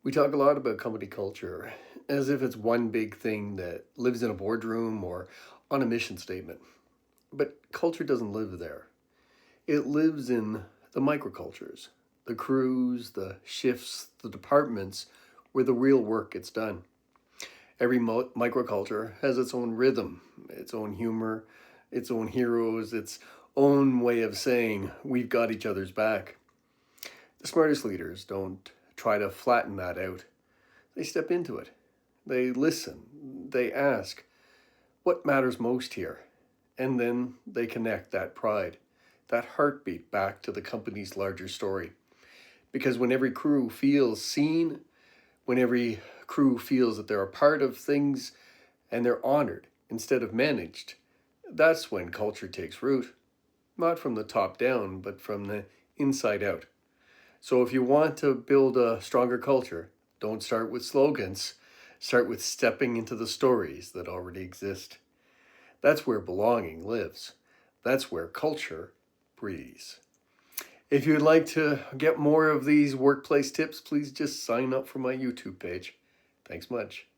We talk a lot about company culture as if it's one big thing that lives in a boardroom or on a mission statement. But culture doesn't live there. It lives in the microcultures, the crews, the shifts, the departments where the real work gets done. Every microculture has its own rhythm, its own humor, its own heroes, its own way of saying, we've got each other's back. The smartest leaders don't try to flatten that out. They step into it. They listen. They ask, what matters most here? And then they connect that pride, that heartbeat back to the company's larger story. Because when every crew feels seen, when every crew feels that they're a part of things and they're honored instead of managed, that's when culture takes root. Not from the top down, but from the inside out. So if you want to build a stronger culture, don't start with slogans. Start with stepping into the stories that already exist. That's where belonging lives. That's where culture breathes. If you'd like to get more of these workplace tips, please just sign up for my YouTube page. Thanks much.